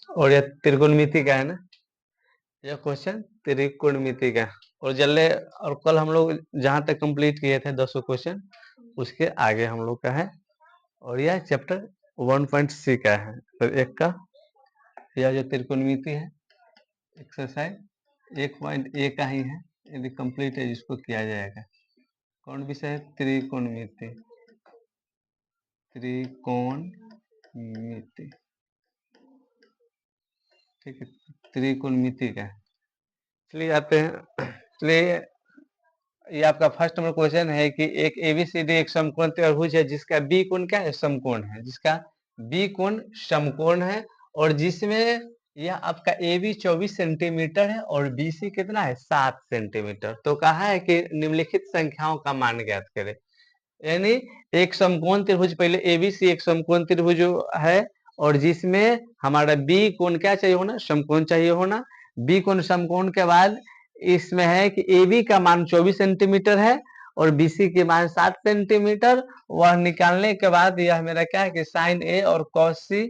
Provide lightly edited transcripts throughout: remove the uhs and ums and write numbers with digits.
और ये त्रिकोणमिति का है ना, यह क्वेश्चन त्रिकोणमिति का। और जल्ले और कल हम लोग जहां तक कंप्लीट किए थे 200 क्वेश्चन, उसके आगे हम लोग का है। और यह चैप्टर 1.C का है। तो एक का यह जो त्रिकोणमिति है एक्सरसाइज 1.A का ही है, यदि कंप्लीट है जिसको किया जाएगा। कौन विषय है? त्रिकोणमिति। त्रिकोणमिति, ठीक है, त्रिकोणमिति का है। चलिए आते हैं। चलिए ये आपका फर्स्ट नंबर क्वेश्चन है कि एक एबीसीडी एक समकोण त्रिभुज है जिसका बी कोण क्या है? समकोण है। जिसका बी कोण समकोण है और जिसमें यह आपका ए बी 24 सेंटीमीटर है और बी सी कितना है? 7 सेंटीमीटर। तो कहा है कि निम्नलिखित संख्याओं का मान ज्ञात करें। यानी एक समकोण त्रिभुज, पहले एबीसी एक समकोण त्रिभुज है और जिसमें हमारा बी कोण क्या चाहिए होना? समकोण चाहिए होना। बी कोण समकोण के बाद इसमें है कि ए बी का मान 24 सेंटीमीटर है और बी सी के मान 7 सेंटीमीटर। वह निकालने के बाद यह मेरा क्या है कि साइन ए और कॉस सी,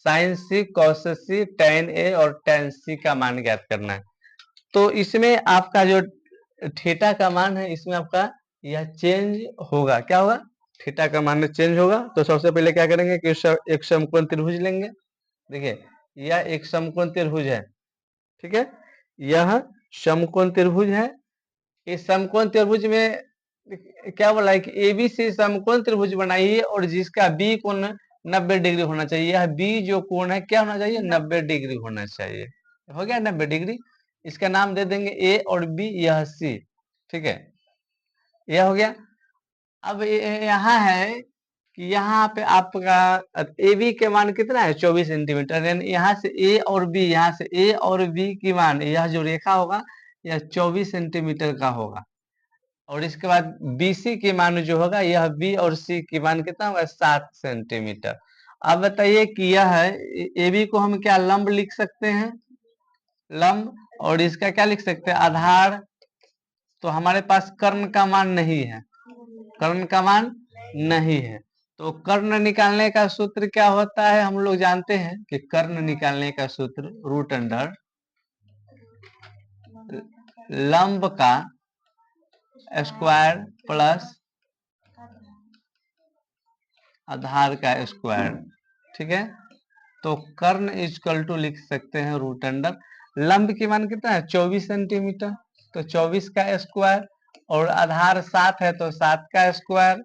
साइन सी कॉस सी, टेन ए और टेन सी का मान ज्ञात करना है। तो इसमें आपका जो थीटा का मान है, इसमें आपका यह चेंज होगा। क्या होगा? थीटा का मान चेंज होगा। तो सबसे पहले क्या करेंगे कि एक समकोण त्रिभुज लेंगे। देखिए यह एक समकोण त्रिभुज है, ठीक है, यह समकोण त्रिभुज है। इस समकोण त्रिभुज में क्या बोला है कि एबी से समकोण त्रिभुज बनाइए और जिसका बी कोण 90 डिग्री होना चाहिए। यह बी जो कोण है क्या होना चाहिए? 90 डिग्री होना चाहिए। हो गया 90 डिग्री। इसका नाम दे देंगे ए और बी, यह सी, ठीक है, यह हो गया। अब यहाँ है कि यहाँ पे आपका ए बी के मान कितना है? 24 सेंटीमीटर। यानी यहाँ से ए और बी, यहाँ से ए और बी की मान, यह जो रेखा होगा यह 24 सेंटीमीटर का होगा। और इसके बाद बी सी की मान जो होगा, यह बी और सी की मान कितना होगा? 7 सेंटीमीटर। अब बताइए कि यह है ए बी को हम क्या लंब लिख सकते हैं? लंब। और इसका क्या लिख सकते हैं? आधार। तो हमारे पास कर्ण का मान नहीं है, कर्ण का मान नहीं है। तो कर्ण निकालने का सूत्र क्या होता है? हम लोग जानते हैं कि कर्ण निकालने का सूत्र रूट अंडर लंब का स्क्वायर प्लस आधार का स्क्वायर, ठीक है। तो कर्ण इजकल टू लिख सकते हैं रूट अंडर लंब की मान कितना है? 24 सेंटीमीटर। तो 24 का स्क्वायर और आधार 7 है तो 7 का स्क्वायर।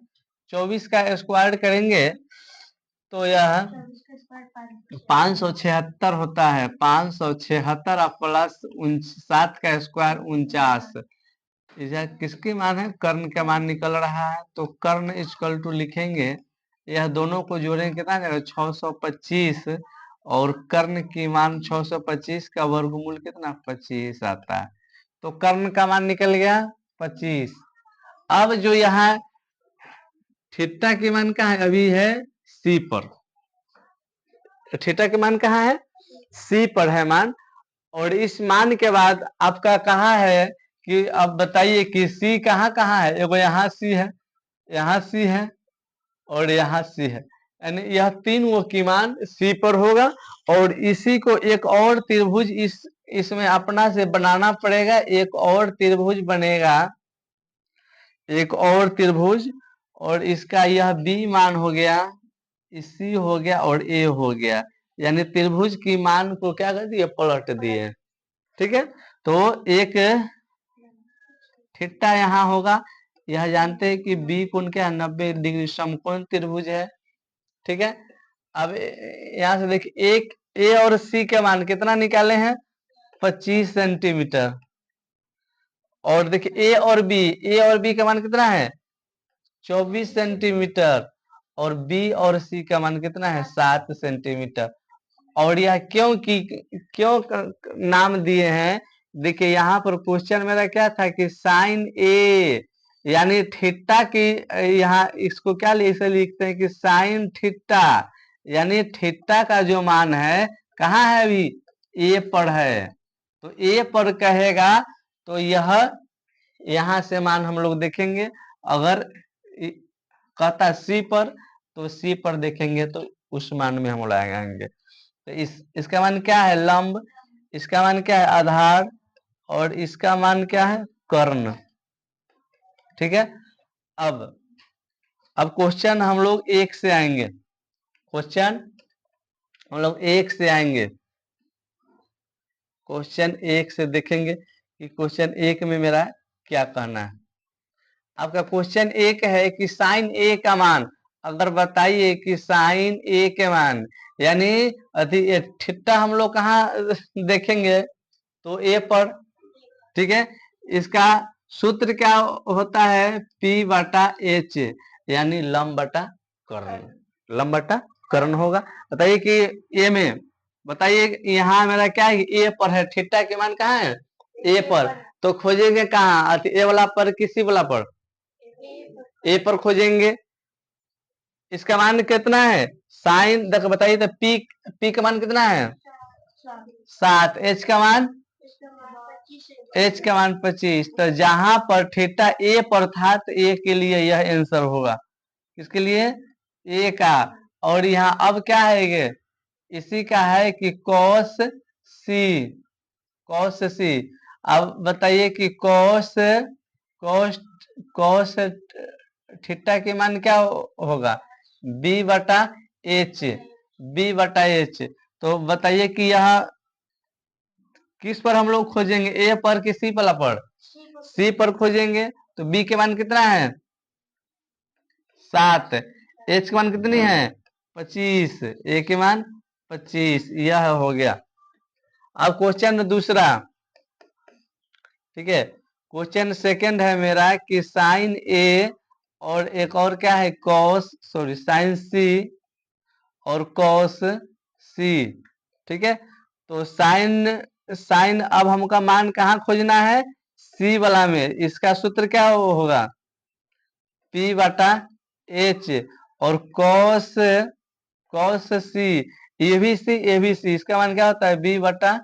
24 का स्क्वायर करेंगे तो यह 576 होता है। 576 प्लस 7 का स्क्वायर 49। किसकी मान है? कर्ण का मान निकल रहा है। तो कर्ण इजकल टू लिखेंगे, यह दोनों को जोड़ेंगे कितना जाएगा? 625। और कर्ण की मान 625 का वर्गमूल कितना? 25 आता है। तो कर्ण का मान निकल गया 25। अब जो यहाँ थीटा की मान कहाँ है? अभी है सी पर। थीटा के मान कहाँ है? सी पर है मान। और इस मान के बाद आपका कहा है कि अब बताइए कि सी कहाँ कहाँ है? एगो यहाँ सी है, यहाँ सी है और यहाँ सी है। यानी यह तीनों की मान सी पर होगा। और इसी को एक और त्रिभुज इसमें अपना से बनाना पड़ेगा। एक और त्रिभुज बनेगा, एक और त्रिभुज। और इसका यह बी मान हो गया, सी हो गया और ए हो गया। यानी त्रिभुज की मान को क्या कर दिए? पलट दिए, ठीक है। तो एक थीटा यहाँ होगा। यह जानते हैं कि बी कोण क्या है? 90 डिग्री समकोण त्रिभुज है, ठीक है। अब यहाँ से देखिए एक ए और सी के मान कितना निकाले हैं? 25 सेंटीमीटर। और देखिए ए और बी का मान कितना है? 24 सेंटीमीटर। और बी और सी का मान कितना है? 7 सेंटीमीटर। और यह क्यों नाम दिए हैं? देखिए यहाँ पर क्वेश्चन मेरा क्या था कि साइन ए यानी थीटा की, यहाँ इसको क्या इसे लिखते हैं कि साइन थीटा, यानी थीटा का जो मान है कहाँ है? अभी ए पर है। तो ए पर कहेगा तो यह यहाँ से मान हम लोग देखेंगे। अगर कहता सी पर तो सी पर देखेंगे तो उस मान में हम लगाएंगे। तो इसका मान क्या है? लंब। इसका मान क्या है? आधार। और इसका मान क्या है? कर्ण। ठीक है। अब अब क्वेश्चन हम लोग एक से आएंगे। क्वेश्चन हम लोग एक से आएंगे। क्वेश्चन एक से देखेंगे कि क्वेश्चन एक में मेरा क्या कहना है। आपका क्वेश्चन एक है कि साइन ए का मान, अगर बताइए कि साइन ए के मान, यानी थीटा हम लोग कहाँ देखेंगे? तो ए पर। ठीक है। इसका सूत्र क्या होता है? पी बटा एच, यानी लंब बटा कर्ण। लंब बटा कर्ण होगा। बताइए कि ए में, बताइए यहाँ मेरा क्या है? ए पर है। थीटा के मान कहाँ है? ए पर। तो खोजेंगे कहाँ? ए वाला पर, किसी वाला पर? ए पर खोजेंगे। इसका मान कितना है? साइन, देखो बताइए तो पी, पी का मान कितना है? 7। एच का मान, एच का मान 25। तो जहां पर थीटा ए पर था तो ए के लिए यह आंसर होगा। किसके लिए? ए का। और यहाँ अब क्या है ये? इसी का है कि कॉस सी, कॉस सी। अब बताइए कि कॉस, कॉस कॉस थीटा के मान क्या होगा? बी बटा एच, बी बटा एच। तो बताइए कि यह किस पर हम लोग खोजेंगे? ए पर कि सी वाला पर? सी पर खोजेंगे। तो बी के मान कितना है? 7। एच के मान कितनी है? 25। ए के मान 25। यह हो गया। अब क्वेश्चन दूसरा। ठीक है। क्वेश्चन सेकंड है मेरा कि साइन ए और एक और क्या है? कॉस, सॉरी साइन सी और कॉस सी। ठीक है। तो साइन, साइन अब हमका मान कहाँ खोजना है? सी वाला में। इसका सूत्र क्या होगा? पी बटा एच। और cos, cos C, A B C, A B C, इसका मान क्या होता है? बी बटा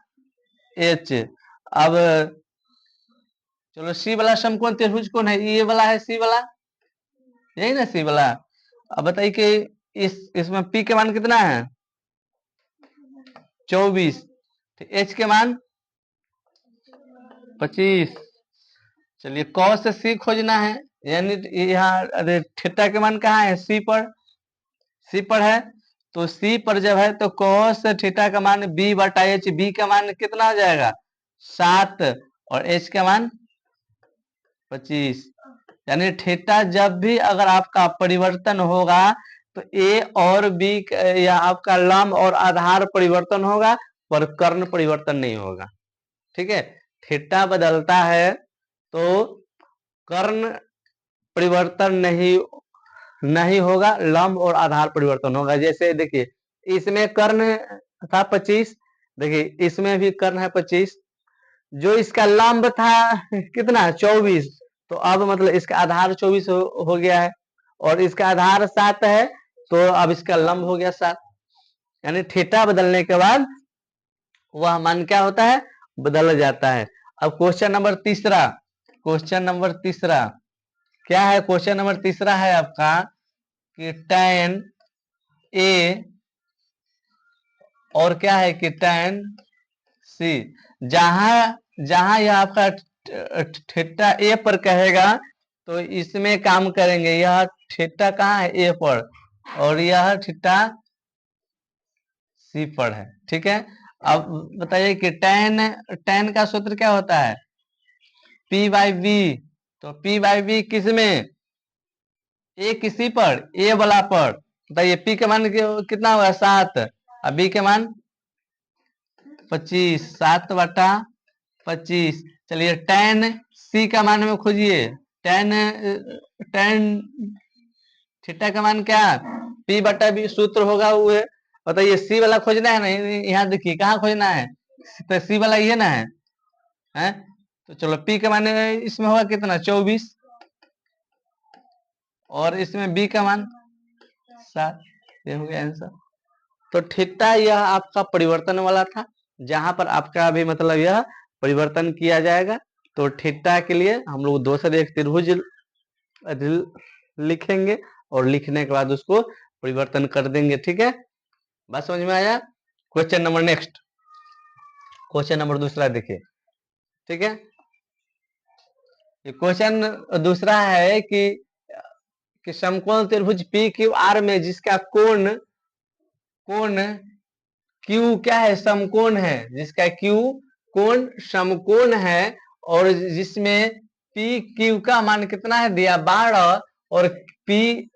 एच। अब चलो सी वाला समकोण त्रिभुज कौन है? ये वाला है, सी वाला, यही ना सी वाला। अब बताइए कि इसमें पी के मान कितना है? 24। एच के मान 25। चलिए कॉस सी खोजना है, यानी यहाँ अरे थीटा के मान कहाँ है? सी पर, सी पर है। तो सी पर जब है तो कॉस थीटा का मान बी बटा एच। बी का मान कितना हो जाएगा? 7। और एच का मान 25। यानी थीटा जब भी अगर आपका परिवर्तन होगा तो ए और बी या आपका लंब और आधार परिवर्तन होगा, पर कर्ण परिवर्तन नहीं होगा। ठीक है। थीटा बदलता है तो कर्ण परिवर्तन नहीं नहीं होगा, लंब और आधार परिवर्तन होगा। जैसे देखिए इसमें कर्ण था 25, देखिए इसमें भी कर्ण है 25। जो इसका लंब था कितना? 24। तो अब मतलब इसका आधार 24 हो गया है, और इसका आधार 7 है, तो अब इसका लंब हो गया 7। यानी थीटा बदलने के बाद वह मान क्या होता है? बदल जाता है। अब क्वेश्चन नंबर तीसरा। क्वेश्चन नंबर तीसरा क्या है? क्वेश्चन नंबर तीसरा है आपका कि tan ए और क्या है कि tan सी। जहां जहां यह आपका थीटा ए पर कहेगा तो इसमें काम करेंगे। यह थीटा कहाँ है? ए पर। और यह थीटा सी पर है। ठीक है। अब बताइए कि tan, tan का सूत्र क्या होता है? P by B. तो पी बाई बी किस में? ए किसी पर? ए वाला पर। बताइए पी के मान कितना होगा? 7। और बी के मान 25। 7 बटा 25। चलिए tan सी का मान में खोजिए। tan, tan थीटा का मान क्या? पी बटा बी सूत्र होगा वो है। बताइए सी वाला खोजना है ना? यहाँ देखिए कहाँ खोजना है? तो सी वाला ये ना है, हैं? तो चलो पी का मान इसमें होगा कितना? 24। और इसमें बी का मान 7। ये हो गया आंसर। तो थीटा यह आपका परिवर्तन वाला था, जहां पर आपका भी मतलब यह परिवर्तन किया जाएगा। तो थीटा के लिए हम लोग दो से एक त्रिभुज लिखेंगे और लिखने के बाद उसको परिवर्तन कर देंगे। ठीक है। बात समझ में आया? Question number next, question number दूसरा देखिए, ठीक है। क्वेश्चन दूसरा है कि समकोण त्रिभुज पी क्यू आर में जिसका कोण कोण क्यू क्या है, समकोण है, जिसका क्यू कोण समकोण है, और जिसमें पी क्यू का मान कितना है दिया 12, और पी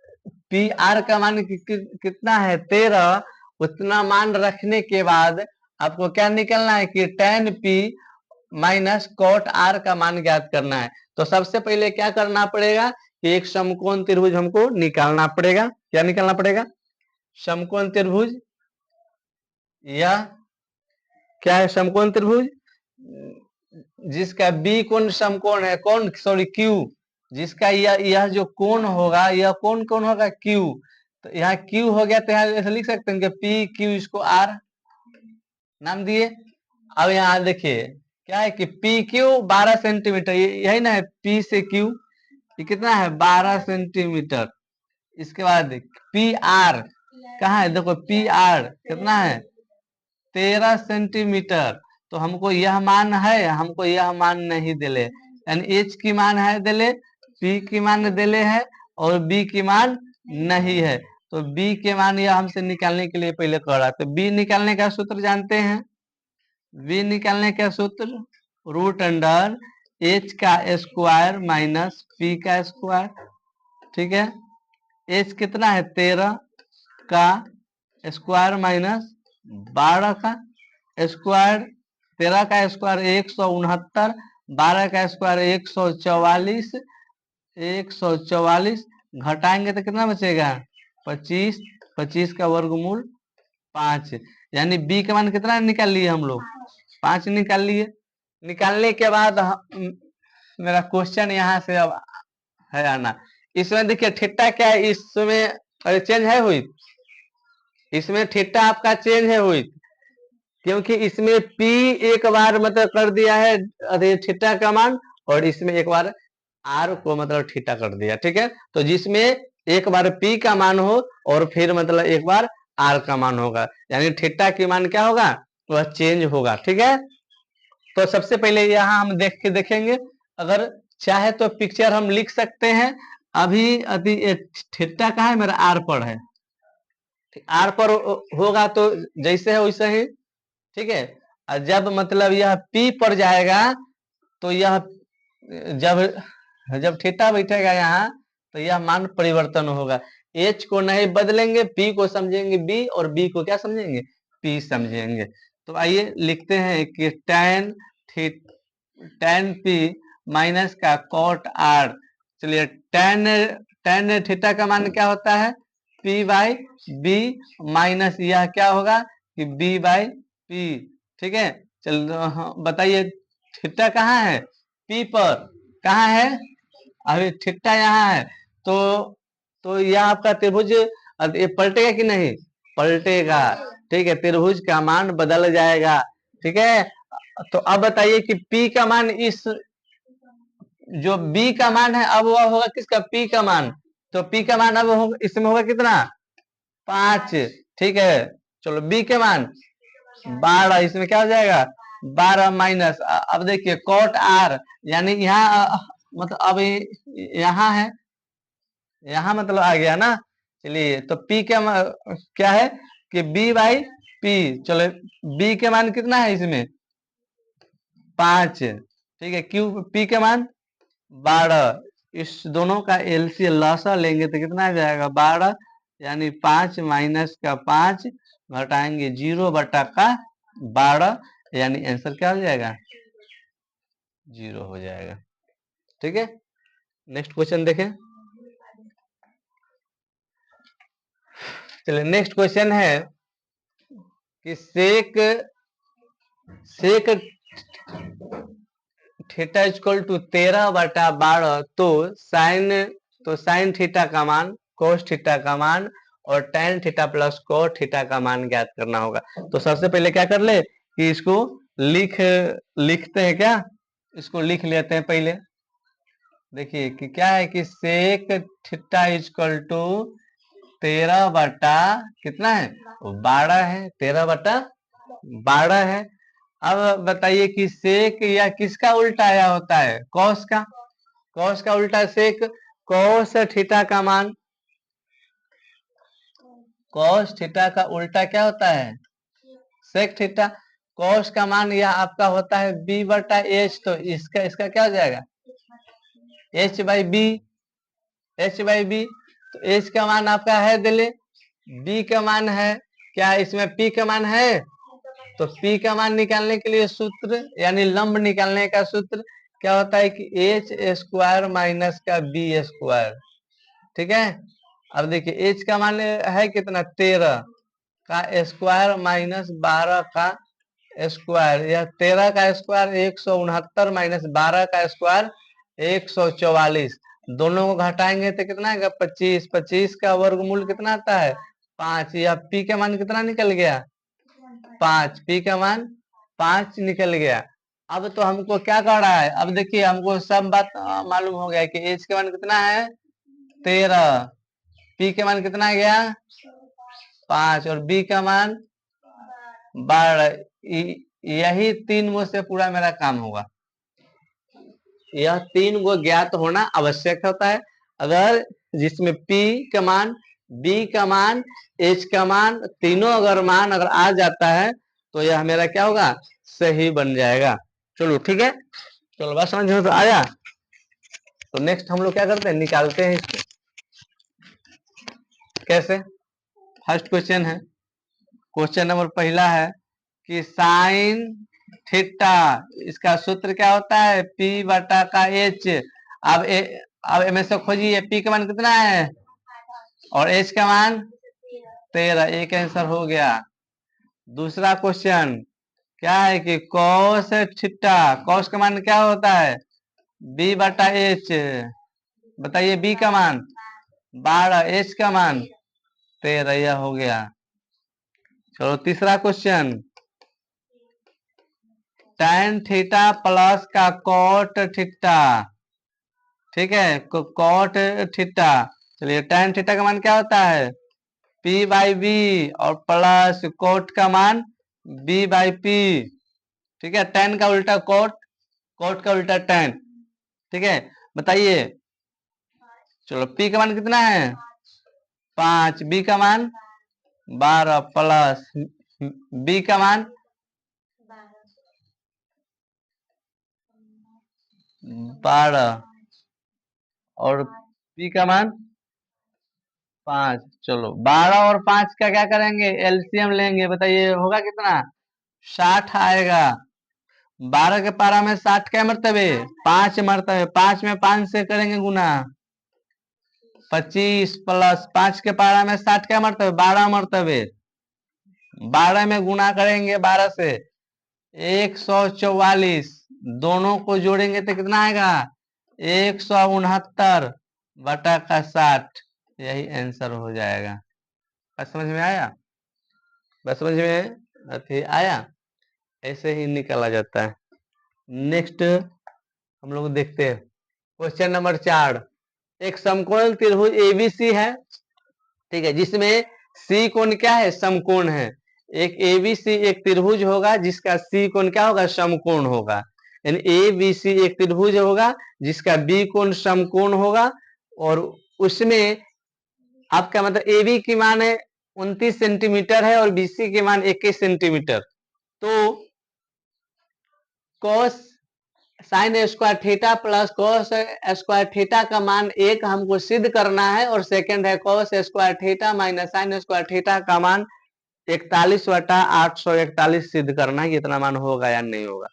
पी आर का मान कितना है 13, उतना मान रखने के बाद आपको क्या निकलना है कि tan P minus cot R का मान ज्ञात करना है। तो सबसे पहले क्या करना पड़ेगा कि एक समकोण त्रिभुज हमको निकालना पड़ेगा। क्या निकालना पड़ेगा? समकोण त्रिभुज, या क्या है समकोण त्रिभुज जिसका बी कोण समकोण है, कौन सॉरी क्यू, जिसका यह जो कोण होगा यह कौन कौन होगा क्यू। तो यहाँ क्यू हो गया, तो यहाँ ऐसे लिख सकते हैं कि पी क्यू इसको आर नाम दिए। अब यहाँ देखिए क्या है कि पी क्यू 12 सेंटीमीटर, यही ना है, पी से क्यू ये कितना है 12 सेंटीमीटर। इसके बाद पी आर कहाँ है, देखो पी आर कितना है 13 सेंटीमीटर। तो हमको यह मान है, हमको यह मान नहीं दिले, यानी एच की मान है दिले, पी की मान दिले है, और बी की मान नहीं है। तो बी के मान यह हमसे निकालने के लिए पहले कह रहा। तो बी निकालने का सूत्र जानते हैं, बी निकालने का सूत्र रूट अंडर एच का स्क्वायर माइनस पी का स्क्वायर, ठीक है। एच कितना है 13 का स्क्वायर माइनस 12 का स्क्वायर, 13 का स्क्वायर 169, 12 का स्क्वायर 144, 144 घटाएंगे तो कितना बचेगा 25, 25 का वर्गमूल 5, यानी बी का मान कितना निकाल लिए हम लोग 5 निकाल लिए। निकालने के बाद मेरा क्वेश्चन यहाँ से अब है आना, इसमें देखिए थीटा क्या है, इसमें अरे चेंज है हुई, इसमें थीटा आपका चेंज है हुई, क्योंकि इसमें P एक बार मतलब कर दिया है अरे थीटा का मान, और इसमें एक बार R को मतलब थीटा कर दिया, ठीक है। तो जिसमें एक बार P का मान हो और फिर मतलब एक बार R का मान होगा, यानी थीटा की मान क्या होगा वह चेंज होगा, ठीक है। तो सबसे पहले यहाँ हम देखेंगे, अगर चाहे तो पिक्चर हम लिख सकते हैं। अभी थीटा कहाँ है मेरा R पर है, R पर होगा तो जैसे है वैसे ही, ठीक है। और जब मतलब यह P पर जाएगा तो यह जब जब थीटा बैठेगा यहाँ तो यह मान परिवर्तन होगा। H को नहीं बदलेंगे, P को समझेंगे B, और B को क्या समझेंगे P समझेंगे। तो आइए लिखते हैं कि tan P माइनस का cot R। चलिए tan थीटा का मान क्या होता है P बाई बी, माइनस यह क्या होगा कि B बाई P, ठीक है। चलो बताइए थीटा कहाँ है P पर, कहाँ है अभी थीटा यहाँ है। तो यह आपका त्रिभुज ये पलटेगा कि नहीं, पलटेगा, ठीक है। त्रिभुज का मान बदल जाएगा, ठीक है। तो अब बताइए कि P का मान इस जो B का मान है अब वह होगा किसका P का मान, तो P का मान अब होगा इसमें होगा कितना 5, ठीक है। चलो B के मान 12, इसमें क्या हो जाएगा 12 माइनस, अब देखिए कॉट R, यानी यहाँ मतलब अब यहाँ है, यहाँ मतलब आ गया ना। चलिए तो P के क्या है कि B बाई P, चलो B के मान कितना है इसमें 5, ठीक है। क्यू P के मान 12, इस दोनों का एलसीएम लसा लेंगे तो कितना आ जाएगा 12, यानी 5 माइनस का 5 घटाएंगे 0 बटा का 12, यानी आंसर क्या हो जाएगा 0 हो जाएगा, ठीक है। नेक्स्ट क्वेश्चन देखें। चलिए नेक्स्ट क्वेश्चन है कि सेक थीटा इक्वल टू 13 बटा 12, तो साइन थीटा का मान, कोस थीटा का मान और tan theta plus cos theta का मान ज्ञात करना होगा। तो सबसे पहले क्या कर ले कि इसको लिखते हैं, क्या इसको लिख लेते हैं पहले। देखिए कि क्या है कि सेक थीटा इक्वल टू 13 बटा कितना है 12 है, 13 बटा 12 है। अब बताइए कि सेक या किसका उल्टा आया होता है, कॉस का। कॉस का उल्टा सेक। कॉस थीटा का मान, कॉस थीटा का उल्टा क्या होता है, सेक थीटा। कॉस का मान यह आपका होता है बी बटा एच, तो इसका इसका क्या हो जाएगा, H by B. H by B, तो एच का मान आपका है दिले, बी का मान है क्या, इसमें पी का मान है, तो पी का मान निकालने के लिए सूत्र यानी लंब निकालने का सूत्र क्या होता है कि एच स्क्वायर माइनस का बी स्क्वायर। ठीक है। अब देखिए एच का मान है कितना, 13 का स्क्वायर माइनस 12 का स्क्वायर, यह 13 का स्क्वायर 169 माइनस 12 का स्क्वायर 144। दोनों को घटाएंगे तो कितना आएगा, 25। 25 का वर्गमूल कितना आता है, 5। या पी का मान कितना निकल गया, 5। पी का मान 5 निकल गया। अब तो हमको क्या कर रहा है, अब देखिए हमको सब बात मालूम हो गया कि एच का मान कितना है 13, पी का मान कितना गया 5 और बी का मान 12। यही 3 गो से पूरा मेरा काम होगा। यह 3 गो ज्ञात होना आवश्यक होता है। अगर जिसमें P का मान, B का मान, H का मान, तीनों अगर मान अगर आ जाता है तो यह मेरा क्या होगा, सही बन जाएगा। चलो ठीक है, चलो बात समझ में तो आया। तो नेक्स्ट हम लोग क्या करते हैं, निकालते हैं इसको। कैसे, फर्स्ट क्वेश्चन है, क्वेश्चन नंबर पहला है कि साइन थीटा, इसका सूत्र क्या होता है, P बटा का H। अब इनमें से खोजिए P का मान कितना है और H का मान 13, एक आंसर हो गया। दूसरा क्वेश्चन क्या है कि cos थीटा, cos का मान क्या होता है, B बटा H। बताइए B का मान 12, H का मान 13, यह हो गया। चलो तीसरा क्वेश्चन, tan थीटा प्लस का cot थीटा। ठीक है, cot थीटा। चलिए tan थीटा का मान क्या होता है, P बाई बी और प्लस कोट का मान B बाई पी। ठीक है, tan का उल्टा कोट, कोट का उल्टा tan। ठीक है, बताइए। चलो P का मान कितना है 5, B का मान 12 प्लस B का मान 12 और P का मान 5। चलो 12 और 5 का क्या करेंगे, एलसीएम लेंगे। बताइए होगा कितना, 60 आएगा। 12 के पारा में 60 क्या मरतबे, 5 मरतबे। 5 में 5 से करेंगे गुना, 25 प्लस 5 के पारा में 60 क्या मरतबे, 12 मरतबे। 12 में गुना करेंगे 12 से 144, दोनों को जोड़ेंगे तो कितना आएगा 169 बटा का 60, यही आंसर हो जाएगा। बस समझ में आया, बस समझ में आया, ऐसे ही निकाला जाता है। नेक्स्ट हम लोग देखते हैं क्वेश्चन नंबर 4। एक समकोण त्रिभुज एबीसी है, ठीक है, जिसमें सी कोण क्या है, समकोण है। एक एबीसी एक त्रिभुज होगा जिसका सी कोण क्या होगा, समकोण होगा। यानी एबीसी एक त्रिभुज होगा जिसका बी कोण समकोण होगा, और उसमें आपका मतलब एबी की मान है 29 सेंटीमीटर है और बीसी की मान 21 सेंटीमीटर। तो cos sign square theta plus cos square theta का मान एक हमको सिद्ध करना है, और सेकंड है cos square theta minus sine square theta का मान 41 बटा 841 सिद्ध करना है, इतना मान होगा या नहीं होगा।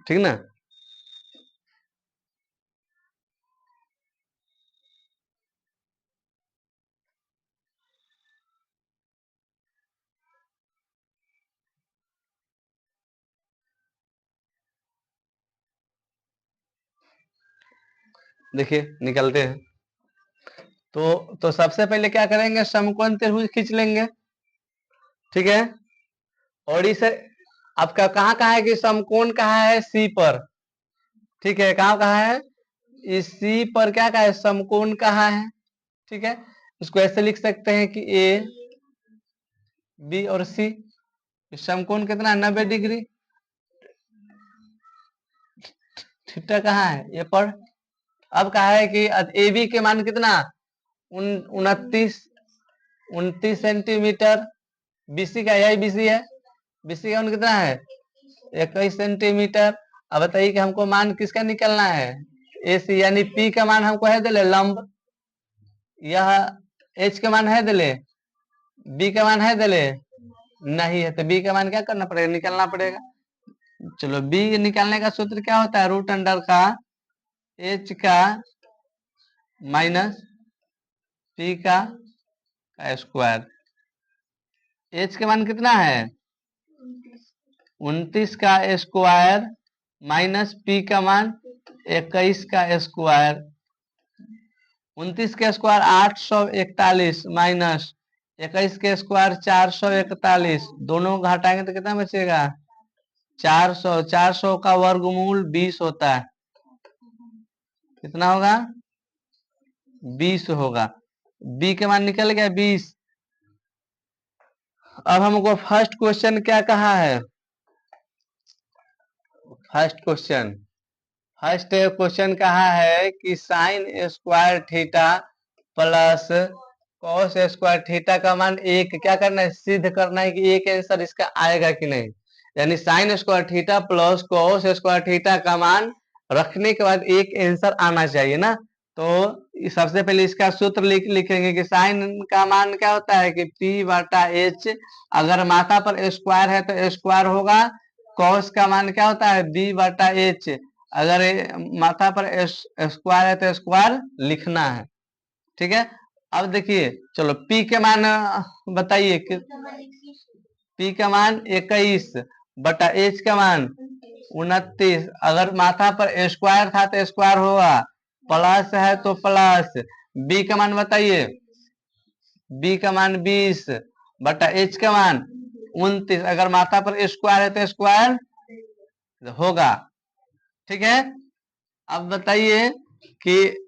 ठीक ना। देखिए निकलते हैं। तो सबसे पहले क्या करेंगे, समकोण त्रिभुज खींच लेंगे। ठीक है, और इसे आपका कहाँ कहाँ है कि समकोण कहाँ है, सी पर। ठीक है, कहाँ कहाँ है, इस सी पर क्या कहा है, समकोण कहाँ है। ठीक है, इसको ऐसे लिख सकते हैं कि ए बी और सी। समकोण कितना है 90 डिग्री। थीटा कहाँ है ये पर। अब कहा है कि ए बी के मान कितना 29 सेंटीमीटर। बीसी का यही बीसी है, बीसी का मान कितना है 21 सेंटीमीटर। अब बताइए कि हमको मान किसका निकलना है ए सी, यानी पी का मान हमको है दिले लंब, यह एच का मान है दिले, बी का मान है दिले नहीं है, तो बी का मान क्या करना पड़ेगा निकालना पड़ेगा। चलो बी निकालने का सूत्र क्या होता है रूट अंडर का एच का माइनस पी का स्क्वायर। एच का मान कितना है 29 का स्क्वायर माइनस पी का मान 21 का स्क्वायर। 29 का स्क्वायर 841 माइनस 21 के स्क्वायर 441, दोनों को घटाएंगे तो कितना बचेगा 400। 400 का वर्गमूल 20 होता है, कितना होगा 20 होगा। बी के मान निकल गया 20। अब हमको फर्स्ट क्वेश्चन क्या कहा है, फर्स्ट क्वेश्चन कहा है कि sign square theta plus cos square theta का मान एक क्या करना है सिद्ध करना है कि एक आंसर इसका आएगा कि नहीं। यानी sign square theta plus cos square theta का मान रखने के बाद एक आंसर आना चाहिए ना। तो सबसे पहले इसका सूत्र लिखेंगे कि साइन का मान क्या होता है कि पी बटा एच, अगर माथा पर स्क्वायर है तो स्क्वायर होगा। कॉस का मान क्या होता है बी बटा एच, अगर माथा पर स्क्वायर है तो स्क्वायर लिखना है। ठीक है, अब देखिए चलो पी के मान बताइए कि पी का मान 21 बटा एच का मान 29, अगर माथा पर स्क्वायर था तो स्क्वायर होगा, प्लस है तो प्लस। बी का मान बताइए, बी का मान 20 बटा एच का मान 29, अगर माथा पर स्क्वायर है तो स्क्वायर होगा। ठीक है, अब बताइए कि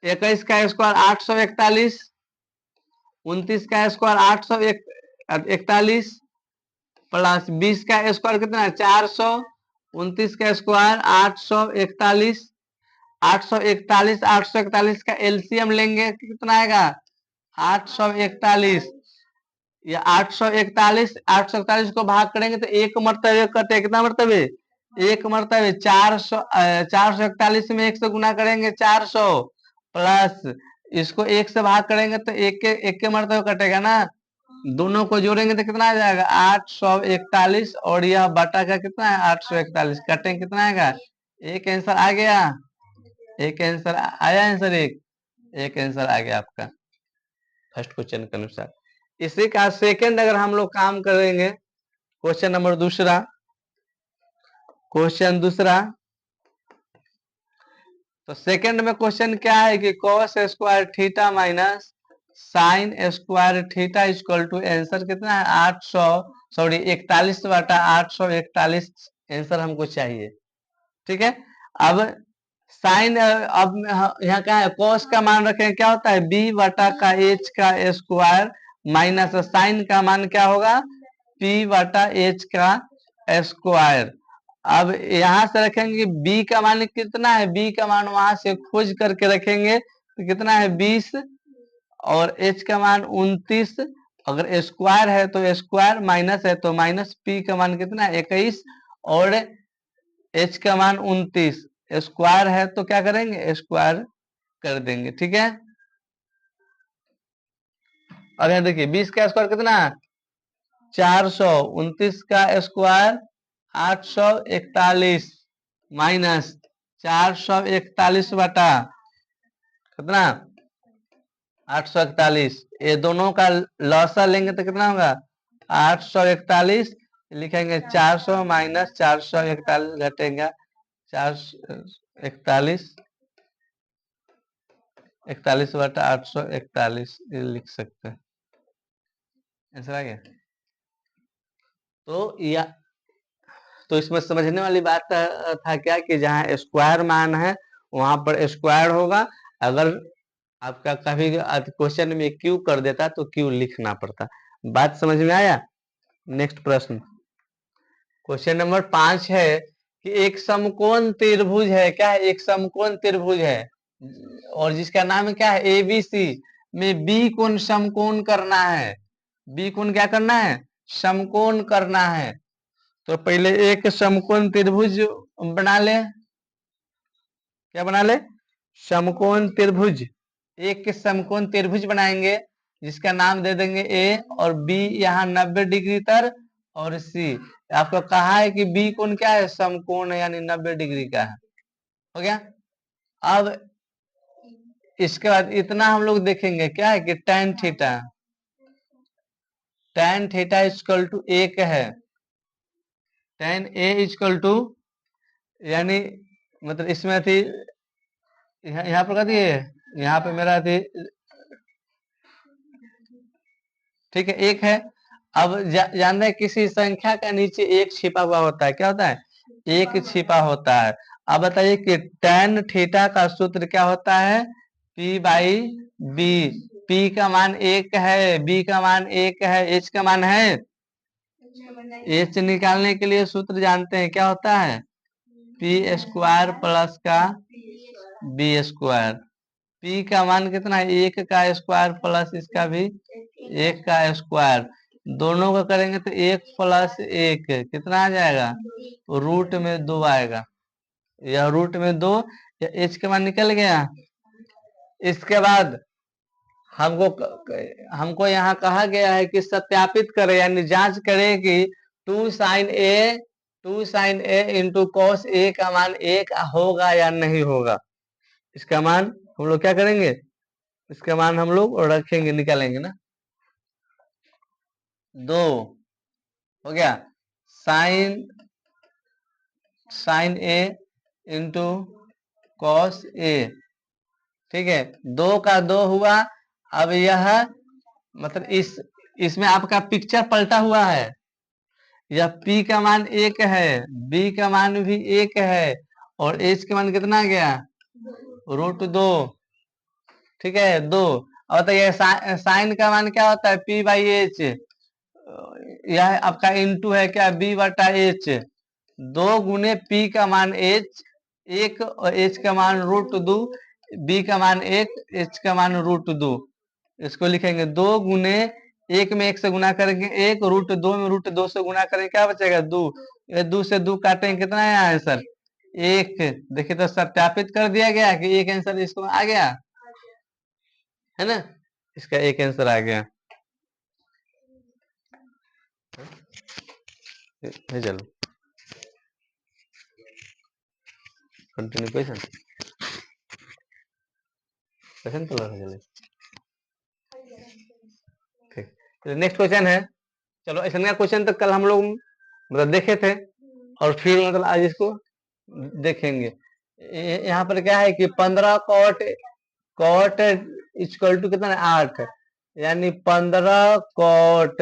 21 का स्क्वायर 841, 29 का स्क्वायर 841 प्लस 20 का स्क्वायर कितना है 400, 29 का स्क्वायर 841, 841 का एलसीएम लेंगे कितना आएगा 841। या 841 को भाग करेंगे तो एक मर्तबे करते हैं, कितना मर्तबे एक मर्तबे 441 में 1 से गुना करेंगे 400 प्लस इसको 1 से भाग करेंगे तो एक के मर्तबे कटेगा ना, दोनों को जोड़ेंगे तो कितना आ जाएगा 841 और यह बटा का कितना है 841 कटेंगे कितना आएगा, एक आंसर आ गया, एक आंसर आया, आंसर एक आंसर आ गया आपका फर्स्ट क्वेश्चन के अनुसार। इसी का सेकंड अगर हम लोग काम करेंगे क्वेश्चन नंबर दूसरा, क्वेश्चन दूसरा तो सेकंड में क्वेश्चन क्या है कि cos square theta minus sine square theta equal to answer कितना है 41 बटा 841 आंसर हमको चाहिए। ठीक है, अब साइन अब यहाँ क्या है cos का मान रखें क्या होता है b बटा का h का स्क्वायर माइनस साइन का मान क्या होगा p बटा h का स्क्वायर। अब यहां से रखेंगे b का मान कितना है, b का मान वहां से खोज करके रखेंगे तो कितना है 20 और h का मान 29, अगर स्क्वायर है तो स्क्वायर, माइनस है तो माइनस, p का मान कितना है 21 और h का मान 29, स्क्वायर है तो क्या करेंगे स्क्वायर कर देंगे। ठीक है, अब यहाँ देखिए 20 का स्क्वायर कितना 400, 29 का स्क्वायर 841 माइनस 441 बटा कितना 841, ये दोनों का लॉसा लेंगे तो कितना होगा 841, लिखेंगे 400 माइनस 441 घटेगा 441, 41 बटा 841 ये लिख सकते हैं, आंसर आ गया। तो या तो इसमें समझने वाली बात था क्या कि जहाँ स्क्वायर मान है वहां पर स्क्वायर होगा, अगर आपका कभी क्वेश्चन में क्यू कर देता तो क्यू लिखना पड़ता। बात समझ में आया। नेक्स्ट प्रश्न, क्वेश्चन नंबर 5 है कि एक समकोण त्रिभुज है, क्या है, एक समकोण त्रिभुज है और जिसका नाम क्या है एबीसी, में बी कोण समकोण करना है। बी कोण क्या करना है, समकोण करना है। तो पहले एक समकोण त्रिभुज बना ले, क्या बना ले, समकोण त्रिभुज। एक समकोण त्रिभुज बनाएंगे जिसका नाम दे देंगे ए और बी यहाँ 90 डिग्री तर और सी। आपको कहा है कि बी कोण क्या है, समकोण है यानी 90 डिग्री का है। हो गया। अब इसके बाद इतना हम लोग देखेंगे क्या है कि tan theta, tan theta equal to 1 है, tan ए इक्वल टू, यानी मतलब इसमें थी यहाँ पर कहती है, यहाँ पे मेरा थी, ठीक है, 1 है। अब जान रहे किसी संख्या का नीचे 1 छिपा हुआ होता है, क्या होता है, 1 छिपा होता है। अब बताइए कि tan थीटा का सूत्र क्या होता है, P बाई बी। P का मान 1 है, B का मान 1 है, H का मान है, H निकालने के लिए सूत्र जानते हैं, क्या होता है, P स्क्वायर प्लस का B स्क्वायर। P का मान कितना है, 1 का स्क्वायर प्लस इसका भी 1 का स्क्वायर, दोनों का करेंगे तो 1 प्लस 1 कितना आ जाएगा, रूट में 2 आएगा, या रूट में 2, या H का मान निकल गया। इसके बाद हमको यहाँ कहा गया है कि सत्यापित करे यानी जांच करे कि 2 sin a into cos A का मान 1 होगा या नहीं होगा। इसका मान हम लोग क्या करेंगे, इसका मान हम लोग रखेंगे, निकालेंगे ना। 2 हो गया sign A into cos A, ठीक है, 2 का 2 हुआ। अब यह मतलब इसमें आपका पिक्चर पलटा हुआ है, यह P का मान 1 है, B का मान भी 1 है और H का मान कितना गया, √2, ठीक है 2। और तो ये साइन का मान क्या होता है, P बाई एच, यह आपका इंटू है क्या, B बटा एच, 2 गुने P का मान H 1 और H का मान √2, B का मान 1, H का मान √2। इसको लिखेंगे 2 गुने 1 में 1 से गुना करेंगे 1, √2 में √2 से गुना करेंगे, क्या बचेगा 2, 2 से 2 काटेंगे, कितना है आंसर 1। देखिए तो सत्यापित कर दिया गया कि एक आंसर इसको आ गया है ना, इसका एक आंसर आ गया है। चलो कंटिन्यू, क्वेश्चन क्वेश्चन चल रहा है, ठीक। नेक्स्ट क्वेश्चन है, चलो ऐसा नया क्वेश्चन तो कल हम लोग मतलब देखे थे और फिर मतलब आज इसको देखेंगे। यहाँ पर क्या है कि 15 कॉट इक्वल टू कितना है 8, यानी 15 कॉट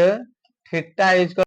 थीटा इक्वल